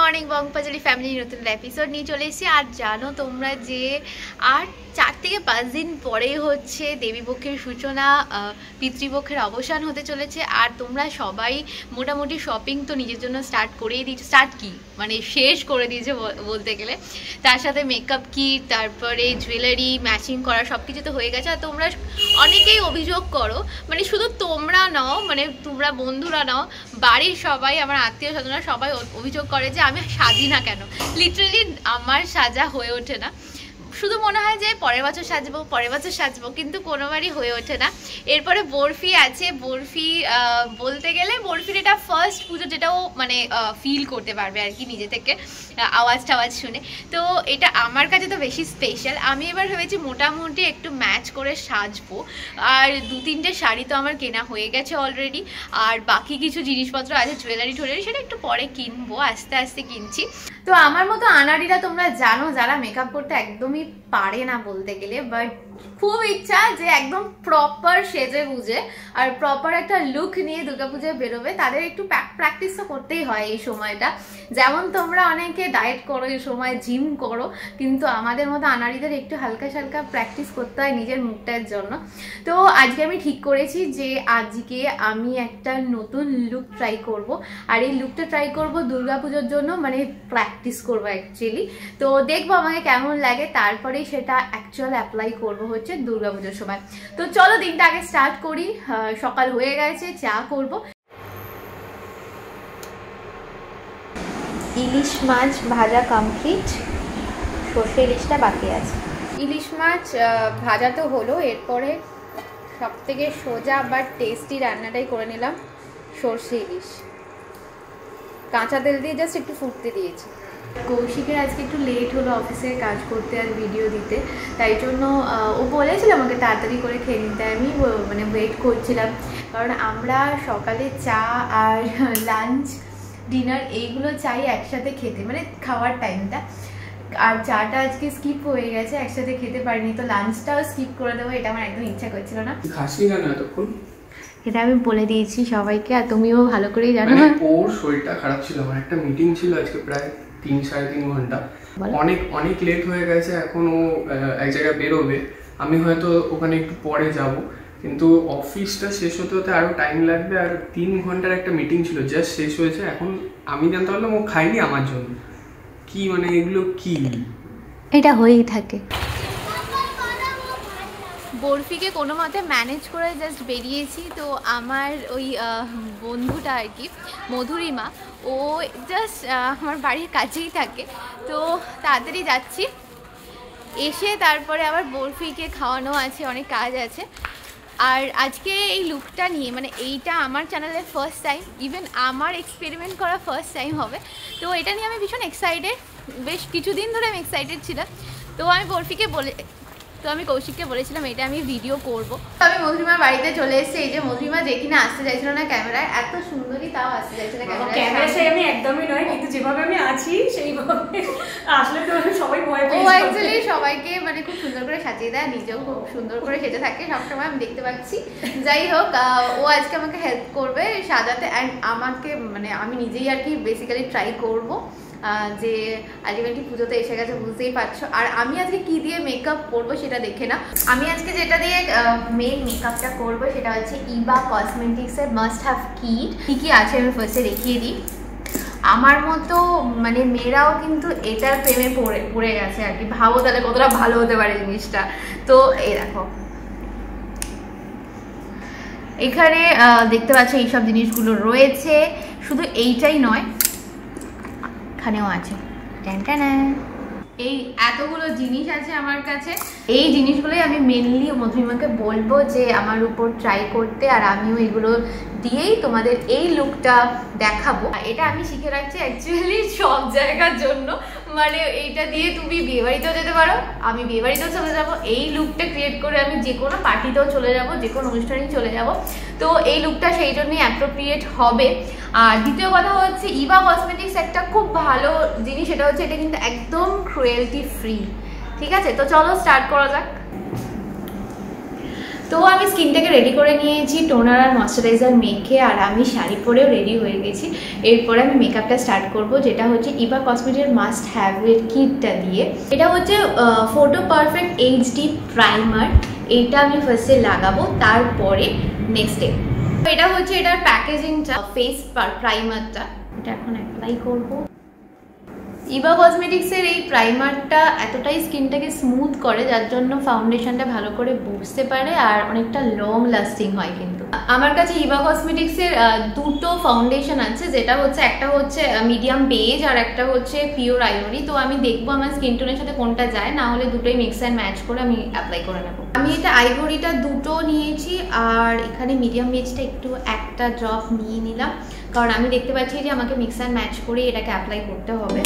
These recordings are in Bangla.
মর্নিং বং পাঁচালি ফ্যামিলির নতুন এপিসোড নিয়ে চলে এসেছি। আর জানো তোমরা যে আর 4 থেকে 5 দিন পরেই হচ্ছে দেবীপক্ষের সূচনা, পিতৃপক্ষের অবসান হতে চলেছে। আর তোমরা সবাই মোটামুটি শপিং তো নিজের জন্য স্টার্ট করেই দিয়েছো, স্টার্ট কি মানে শেষ করে দিয়েছে বলতে গেলে। তার সাথে মেকআপ কিট, তারপরে জুয়েলারি ম্যাচিং করা সব কিছু তো হয়ে গেছে। আর তোমরা অনেকেই অভিযোগ করো, মানে শুধু তোমরা নাও, মানে তোমরা বন্ধুরা নাও, বাড়ির সবাই, আমার আত্মীয় স্বজনরা সবাই অভিযোগ করে যে আমি সাজি না কেন। লিটারালি আমার সাজা হয়ে ওঠে না, শুধু মনে হয় যে পরের বছর সাজবো, কিন্তু কোনোবারই হয়ে ওঠে না। এরপরে বরফি আছে, বরফি বলতে গেলে বরফির এটা ফার্স্ট পুজো, যেটাও মানে ফিল করতে পারবে আর কি নিজে থেকে আওয়াজ শুনে। তো এটা আমার কাছে তো বেশি স্পেশাল। আমি এবার ভেবেছি মোটামুটি একটু ম্যাচ করে সাজবো। আর 2-3টে শাড়ি তো আমার কেনা হয়ে গেছে অলরেডি, আর বাকি কিছু জিনিসপত্র আছে, জুয়েলারি টুয়েলারি, সেটা একটু পরে কিনবো, আস্তে আস্তে কিনছি। তো আমার মতো আনাড়িরা তোমরা জানো যারা মেকআপ করতে একদমই পারে না বলতে গেলে, বাট খুব ইচ্ছা যে একদম প্রপার সেজে গুজে আর প্রপার একটা লুক নিয়ে দুর্গাপূজায় বেরোবে। তাদের একটু প্র্যাকটিস তো করতেই হয় এই সময়টা। যেমন তোমরা অনেকে ডায়েট করো এই সময়, জিম করো, কিন্তু আমাদের মতো আনাড়িদের একটু হালকা সালকা প্র্যাকটিস করতে হয় নিজের মুখটার জন্য। তো আজকে আমি ঠিক করেছি যে আজকে আমি একটা নতুন লুক ট্রাই করব। আর এই লুকটা ট্রাই করব দুর্গাপুজোর জন্য, মানে প্র্যাকটিস করবো অ্যাকচুয়ালি। তো দেখবো আমাকে কেমন লাগে, তারপরেই সেটা অ্যাকচুয়াল অ্যাপ্লাই করবো হচ্ছে দুর্গাপুজোর সময়। তো চলো দিনটা আগে স্টার্ট করি। সকাল হয়ে গেছে, চা করব। ইলিশ মাছ ভাজা কমপ্লিট, সর্ষে ইলিশটা বাকি আছে। ইলিশ মাছ ভাজা তো হলো, এরপরে সব থেকে সোজা বা টেস্টি রান্নাটাই করে নিলাম, সর্ষে ইলিশ। কাঁচা তেল দিয়ে জাস্ট একটু ফুটতে দিয়েছি। কৌশিকের আজকে একটু লেট হলো অফিসে কাজ করতে আর ভিডিও দিতে, তাই জন্য ও বলেছিল আমাকে তাড়াতাড়ি করে খেয়ে নিতে। আমি মানে ওয়েট করছিলাম, কারণ আমরা সকালে চা আর লাঞ্চ ডিনার এইগুলো চাই একসাথে খেতে, মানে খাওয়ার টাইমটা। আর চাটা আজকে স্কিপ হয়ে গেছে, একসাথে খেতে পারিনি, তো লাঞ্চটাও স্কিপ করে দেবো, এটা আমার একদম ইচ্ছা করছিল না। এটা আমি বলে দিয়েছি সবাইকে, আর তুমিও ভালো করেই জানো। ওর শরীরটা খারাপ ছিল, আমার একটা মিটিং ছিল আজকে প্রায় 3-3.5 ঘন্টা, অনেক লেট হয়ে গেছে। এখন ও এক জায়গায় বেরোবে, আমি হয়তো ওখানে একটু পরে যাব, কিন্তু অফিসটা শেষ হতে হতে আরো টাইম লাগবে। আর 3 ঘন্টার একটা মিটিং ছিল, জাস্ট শেষ হয়েছে। এখন আমি জানতে পারলাম ও খাইনি আমার জন্য। কি মানে এগুলো কি? এটা হয়েই থাকে। বরফিকে কোনো মতে ম্যানেজ করে জাস্ট বেরিয়েছি। তো আমার ওই বন্ধুটা আর কি, মধুরিমা, ও জাস্ট আমার বাড়ির কাছেই থাকে, তো তাড়াতাড়ি যাচ্ছি। এসে তারপরে আবার বরফিকে খাওয়ানো আছে, অনেক কাজ আছে। আর আজকে এই লুকটা নিয়ে, মানে এইটা আমার চ্যানেলের ফার্স্ট টাইম, ইভেন আমার এক্সপেরিমেন্ট করা ফার্স্ট টাইম হবে। তো এটা নিয়ে আমি ভীষণ এক্সাইটেড, বেশ কিছুদিন ধরে আমি এক্সাইটেড ছিলাম। তো আমি কৌশিককে বলেছিলাম এটা আমি ভিডিও করব। আমি মধুরিমার বাড়িতে চলে এসেছি। এই যে মধুরিমা যে কিনা আসতে চাইছিল না ক্যামেরায়, এত সুন্দরী তাও আসতে চাইছে না ক্যামেরায়। সেই আমি একদমই নয়, কিন্তু যেভাবে আমি আছি সেইভাবে আসলে তো সবাই ভয় পেয়ে যায়। ও অ্যাকচুয়ালি সবাইকে মানে খুব সুন্দর করে সাজিয়ে দেয়, নিজেও খুব সুন্দর করে সেজে থাকে সবসময়, আমি দেখতে পাচ্ছি। যাই হোক, ও আজকে আমাকে হেল্প করবে সাজাতে। অ্যান্ড আমাকে মানে আমি নিজেই আর কি বেসিক্যালি ট্রাই করবো যে আলটিমেটলি পুজোতে এসে গেছে, বুঝতেই পারছো। আর আমি আজকে কি দিয়ে মেকআপ করবো সেটা দেখে না। আমি আজকে যেটা দিয়ে মেন মেকআপটা করবো সেটা হচ্ছে ইবা কসমেটিক্সের মাস্ট হ্যাভ কিট। কি আছে আমি ফার্স্টে দেখিয়ে দিই। আমার মতো মানে মেয়েরাও কিন্তু এটার প্রেমে পড়ে গেছে আর কি। ভাবো তাহলে কতটা ভালো হতে পারে জিনিসটা। তো এই দেখো, এখানে দেখতে পাচ্ছ এইসব জিনিসগুলো রয়েছে। শুধু এইটাই নয়, এখানেও আছে, এই এতগুলো জিনিস আছে আমার কাছে। এই জিনিসগুলোই আমি মেনলি মধুরিমাকে বলবো যে আমার উপর ট্রাই করতে, আর আমিও এগুলো দিয়েই তোমাদের এই লুকটা দেখাবো। এটা আমি শিখে রাখছি অ্যাকচুয়ালি সব জায়গার জন্য, মানে এইটা দিয়ে তুমি বিয়েবাড়িতেও যেতে পারো, আমি বিয়েবাড়িতেও চলে যাব। এই লুকটা ক্রিয়েট করে আমি যে কোনো পার্টিতেও চলে যাব, যে কোনো অনুষ্ঠানেই চলে যাব। তো এই লুকটা সেই জন্যই অ্যাপ্রোপ্রিয়েট হবে। আর দ্বিতীয় কথা হচ্ছে ইভা কসমেটিক্স একটা খুব ভালো জিনিস, সেটা হচ্ছে এটা কিন্তু একদম ক্রুয়েলটি ফ্রি। ঠিক আছে, তো চলো স্টার্ট করা যাক। তো আমি স্কিনটাকে রেডি করে নিয়েছি টোনার আর ময়শ্চারাইজার মেখে, আর আমি শাড়ি পরেও রেডি হয়ে গেছি। এরপরে আমি মেকআপটা স্টার্ট করব, যেটা হচ্ছে ইভা কসমেটিকের মাস্ট হ্যাভ এর কিটটা দিয়ে। এটা হচ্ছে ফটো পারফেক্ট এইচডি প্রাইমার। এইটা আমি ফার্স্টে লাগাবো, তারপরে নেক্সট স্টেপ। এটা হচ্ছে এটার প্যাকেজিংটা, ফেস প্রাইমারটা। এটা এখন অ্যাপ্লাই করব। ইভা কসমেটিক্সের এই প্রাইমারটা এতটাই স্কিনটাকে স্মুথ করে, যার জন্য ফাউন্ডেশনটা ভালো করে বসতে পারে আর অনেকটা লং লাস্টিং হয়। কিন্তু আমার কাছে ইভা কসমেটিক্সের দুটো ফাউন্ডেশন আছে, যেটা হচ্ছে একটা হচ্ছে মিডিয়াম বেজ আর একটা হচ্ছে পিওর আইভরি। তো আমি দেখবো আমার স্কিন টোনের সাথে কোনটা যায়, না হলে দুটোই মিক্স অ্যান্ড ম্যাচ করে আমি অ্যাপ্লাই করে নেবো। আমি এটা আইভরিটা দুটো নিয়েছি, আর এখানে মিডিয়াম বেজটা একটু একটা ড্রপ নিয়ে নিলাম, কারণ আমি দেখতে পাচ্ছি যে আমাকে মিক্স অ্যান্ড ম্যাচ করে এটাকে অ্যাপ্লাই করতে হবে।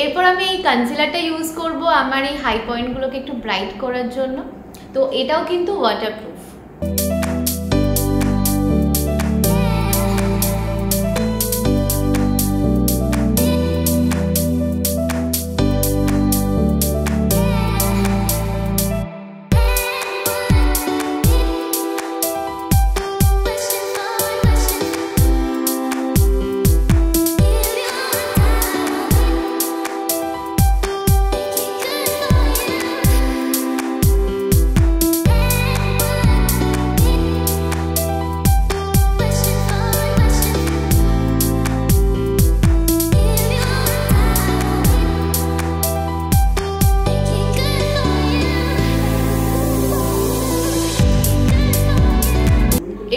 এরপর আমি এই কনসিলারটা ইউজ করব আমার এই হাই পয়েন্টগুলোকে একটু ব্রাইট করার জন্য। তো এটাও কিন্তু ওয়াটারপ্রুফ।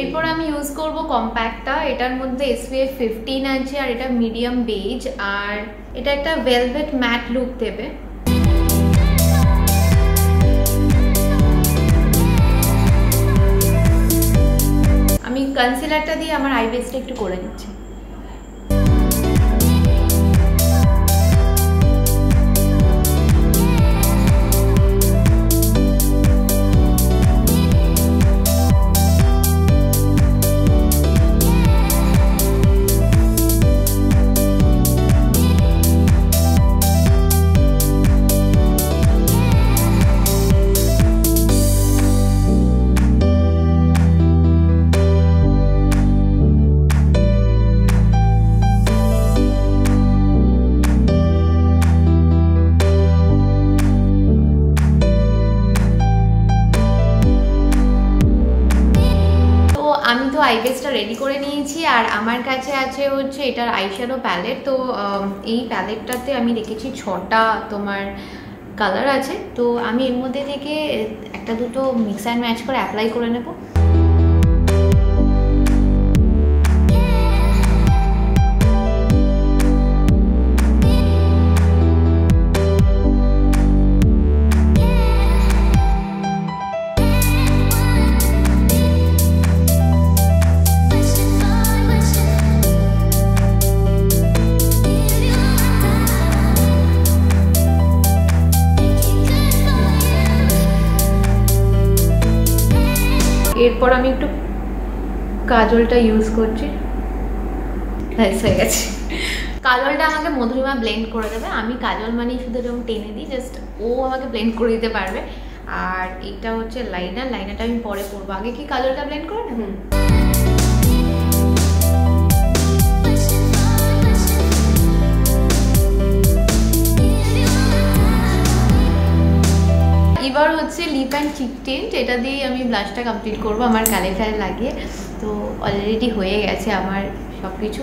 এরপর আমি ইউজ করব কম্প্যাক্টটা। এটার মধ্যে SPF 15 আছে, আর এটা মিডিয়াম বেজ, আর এটা একটা ভেলভেট ম্যাট লুক দেবে। আমি কনসিলারটা দিয়ে আমার আই বেসটা একটু করে নিচ্ছি। আমি তো আই বেসটা রেডি করে নিয়েছি, আর আমার কাছে আছে হচ্ছে এটার আইশ্যাডো প্যালেট। তো এই প্যালেটটাতে আমি রেখেছি 6টা তোমার কালার আছে। তো আমি এর মধ্যে থেকে একটা দুটো মিক্স অ্যান্ড ম্যাচ করে অ্যাপ্লাই করে নেব। এরপর আমি একটু কাজলটা ইউজ করছি। হয়ে গেছে। কাজলটা আমাকে মধুরিমা ব্লেন্ড করে দেবে। আমি কাজল মানে শুধু এরকম টেনে দিই, জাস্ট ও আমাকে ব্লেন্ড করে দিতে পারবে। আর এটা হচ্ছে লাইনার। লাইনারটা আমি পরে করবো, আগে কি কাজলটা ব্লেন্ড করে না। এবার হচ্ছে লিপ অ্যান্ড চিক টিন্ট, এটা দিয়েই আমি ব্লাশটা কমপ্লিট করবো আমার গালে টালে লাগিয়ে। তো অলরেডি হয়ে গেছে আমার সব কিছু।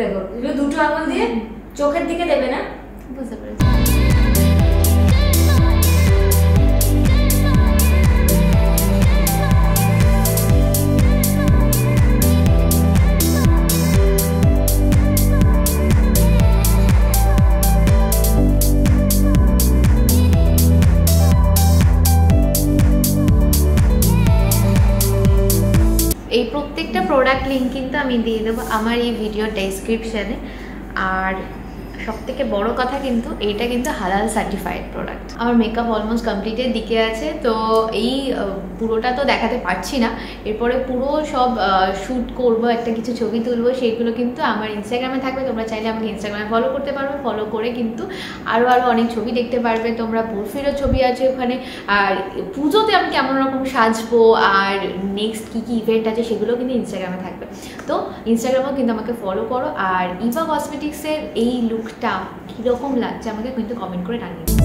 দেখো এগুলো দুটো আঙুল দিয়ে চোখের দিকে দেবে না, বুঝতে পেরেছি। এই প্রত্যেকটা প্রোডাক্ট লিঙ্ক কিন্তু আমি দিয়ে দেবো আমার এই ভিডিও ডেসক্রিপশানে। আর সবথেকে বড় কথা কিন্তু এইটা কিন্তু হালাল সার্টিফাইড প্রোডাক্ট। আমার মেকআপ অলমোস্ট কমপ্লিটের দিকে আছে, তো এই পুরোটা তো দেখাতে পারছি না, এরপরে পুরো সব শ্যুট করব, একটা কিছু ছবি তুলবো, সেইগুলো কিন্তু আমার ইনস্টাগ্রামে থাকবে। তোমরা চাইলে আমাকে ইনস্টাগ্রামে ফলো করতে পারবে, ফলো করে কিন্তু আরও অনেক ছবি দেখতে পারবে তোমরা। বরফিরও ছবি আছে ওখানে, আর পুজোতে আমি কেমন রকম সাজবো আর নেক্সট কী কী ইভেন্ট আছে সেগুলো কিন্তু ইনস্টাগ্রামে থাকবে। তো ইনস্টাগ্রামেও কিন্তু আমাকে ফলো করো। আর ইভা কসমেটিক্সের এই লুকটা কীরকম লাগছে আমাকে কিন্তু কমেন্ট করে জানিয়ে দিও।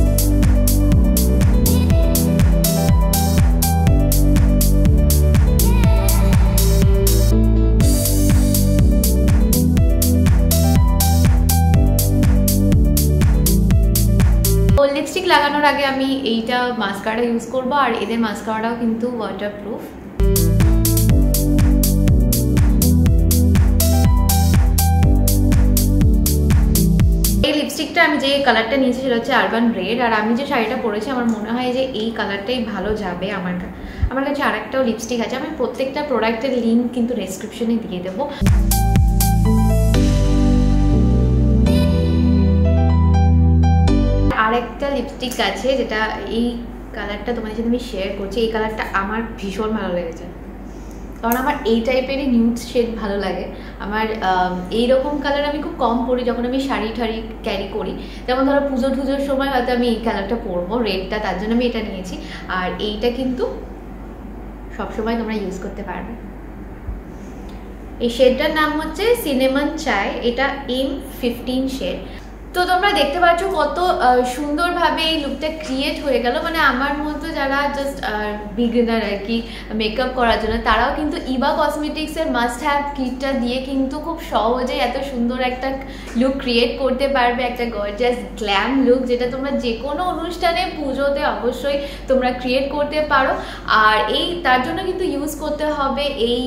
লিপস্টিক লাগানোর আগে আমি এইটা মাস্কারা ইউজ করব, আর এদের মাস্কারাটাও কিন্তু ওয়াটারপ্রুফ। এই লিপস্টিকটা আমি যে কালারটা নিয়েছি সেটা হচ্ছে আরবান রেড, আর আমি যে শাড়িটা পরেছি আমার মনে হয় যে এই কালারটাই ভালো যাবে। আমার কাছে আরেকটাও লিপস্টিক আছে, আমি প্রত্যেকটা প্রোডাক্টের লিঙ্ক কিন্তু ডেসক্রিপশনে দিয়ে দেবো। আরেকটা লিপস্টিক আছে যেটা এই কালারটা তোমাদের সাথে আমি শেয়ার করছি। এই কালারটা আমার ভীষণ ভালো লেগেছে, কারণ আমার এই টাইপেরই নিউড শেড ভালো লাগে। আমার এইরকম কালার আমি খুব কম পরি যখন আমি শাড়ি ঠাড়ি ক্যারি করি, যেমন ধরো পুজো টুজোর সময় হয়তো আমি এই কালারটা পরবো, রেডটা, তার জন্য আমি এটা নিয়েছি। আর এইটা কিন্তু সবসময় তোমরা ইউজ করতে পারবে। এই শেডটার নাম হচ্ছে সিনেমন চাই, এটা M15 শেড। তো তোমরা দেখতে পাচ্ছ কত সুন্দরভাবে এই লুকটা ক্রিয়েট হয়ে গেল। মানে আমার মতো যারা জাস্ট বিগিনার আর কি মেকআপ করার জন্য, তারাও কিন্তু ইভা কসমেটিক্সের মাস্ট হ্যাভ কিটটা দিয়ে কিন্তু খুব সহজেই এত সুন্দর একটা লুক ক্রিয়েট করতে পারবে, একটা গর্জিয়াস গ্ল্যাম লুক, যেটা তোমরা যে কোনো অনুষ্ঠানে পুজোতে অবশ্যই তোমরা ক্রিয়েট করতে পারো। আর তার জন্য কিন্তু ইউজ করতে হবে এই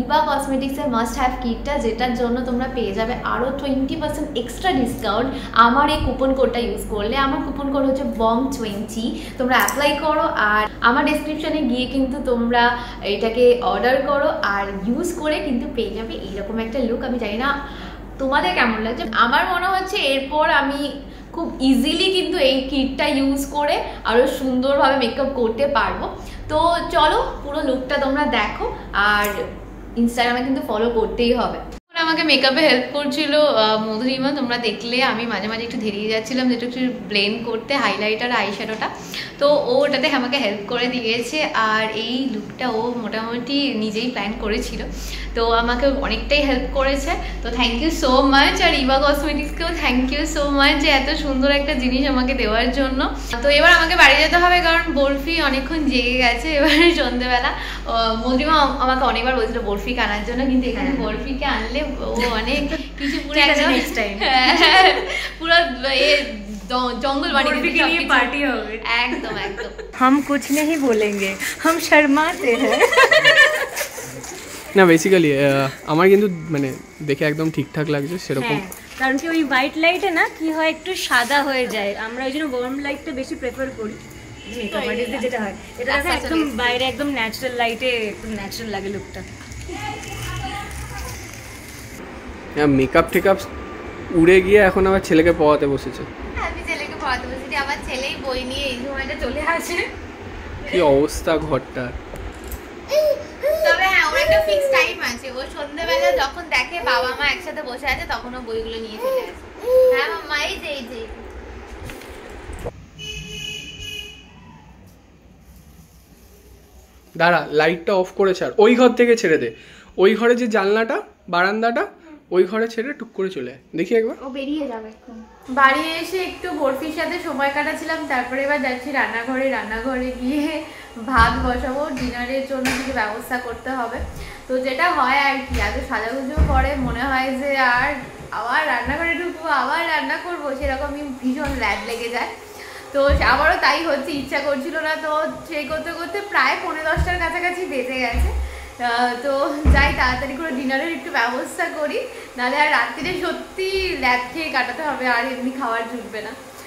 ইভা কসমেটিক্সের মাস্ট হ্যাভ কিটটা, যেটার জন্য তোমরা পেয়ে যাবে আরও 20% এক্সট্রা ডিসকাউন্ট আমার এই কুপন কোডটা ইউজ করলে। আমার কুপন কোড হচ্ছে Bong20, তোমরা অ্যাপ্লাই করো আর আমার ডেসক্রিপশনে গিয়ে কিন্তু তোমরা এটাকে অর্ডার করো আর ইউজ করে কিন্তু পেয়ে যাবে এইরকম একটা লুক। আমি জানি না তোমাদের কেমন লাগছে, আমার মনে হচ্ছে এরপর আমি খুব ইজিলি কিন্তু এই কিটটা ইউজ করে আরও সুন্দরভাবে মেকআপ করতে পারবো। তো চলো পুরো লুকটা তোমরা দেখো, আর ইনস্টাগ্রামে কিন্তু ফলো করতেই হবে। আমাকে মেকআপে হেল্প করছিল মধুরিমা, তোমরা দেখলে আমি মাঝে মাঝে একটু ধেরিয়ে যাচ্ছিলাম যেটা একটু ব্লেন্ড করতে হাইলাইটার আইশ্যাডোটা, তো ও ওটাতে আমাকে হেল্প করে দিয়েছে। আর এই লুকটা ও মোটামুটি নিজেই প্ল্যান করেছিল, তো আমাকে অনেকটাই হেল্প করেছে। তো থ্যাংক ইউ সো মাচ। আর ইভা কসমেটিক্সকেও থ্যাংক ইউ সো মাচ যে এত সুন্দর একটা জিনিস আমাকে দেওয়ার জন্য। তো এবার আমাকে বাড়ি যেতে হবে, কারণ বরফি অনেকক্ষণ জেগে গেছে। এবার সন্ধ্যেবেলা মধুরিমা আমাকে অনেকবার বলছিল বরফি আনার জন্য, কিন্তু এখানে বরফিকে আনলে ও অনেক কিছু পুরো পুরো জঙ্গল বাড়ি নিয়ে পার্টি হবে। একদম একদম हम कुछ नहीं बोलेंगे, हम शर्माते हैं। না বেসিক্যালি আমার কিন্তু মানে দেখে একদম ঠিকঠাক লাগছে সেরকম, কারণ কি ওই হোয়াইট লাইটে না কি হয় একটু সাদা হয়ে যায়, আমরা ওই জন্য ওয়ার্ম লাইটটা বেশি প্রেফার করি মেকআপ আর্টিস্টদের। যেটা হয় এটা একদম বাইরে একদম ন্যাচারাল লাইটে একদম ন্যাচারাল লাগে লুকটা। মেকআপ টেকআপ উড়ে গিয়ে এখন আবার ছেলেকে পড়াতে বসেছে। আমি ছেলেকে পড়াতে বসেছি, আমার ছেলেই বই নিয়ে এই সময়টা চলে আসে। কি অবস্থা ঘরটা। তবে হ্যাঁ, ওর একটা ফিক্স টাইম আছে, ও সন্ধ্যেবেলা যখন দেখে বাবা মা একসাথে বসে আছে তখন ও বইগুলো নিয়ে চলে আসে। হ্যাঁ মামা, এই যে এই যে দাঁড়া, লাইটটা অফ করে ছাড়, ওই ঘর থেকে ছেড়ে দে, ওই ঘরে যে জানলাটা বারান্দাটা ওই ঘরে ছেড়ে টুক করে চলে দেখি একবার। ও বেরিয়ে যাবে এখন। বাড়ি এসে একটু বরফির সাথে সময় কাটাচ্ছিলাম, তারপরে এবার যাচ্ছি রান্নাঘরে গিয়ে ভাত বসাবো, ডিনারের জন্য কিছু ব্যবস্থা করতে হবে। তো যেটা হয় আর কি, এত সাজাগুজো করে মনে হয় যে আর আবার রান্নাঘরে ঢুকবো, আবার রান্না করবো, সেরকমই ভীষণ ল্যাদ লেগে যায়। তো আবারও তাই হচ্ছে, ইচ্ছা করছিল না। তো সেই করতে করতে প্রায় 9:45টার কাছাকাছি বেজে গেছে। তো যাই তাড়াতাড়ি করে ডিনারের একটু ব্যবস্থা করি, নাহলে আর রাত্রিরে সত্যি ল্যাদ খেয়ে কাটাতে হবে, আর এমনি খাওয়ার জুটবে না।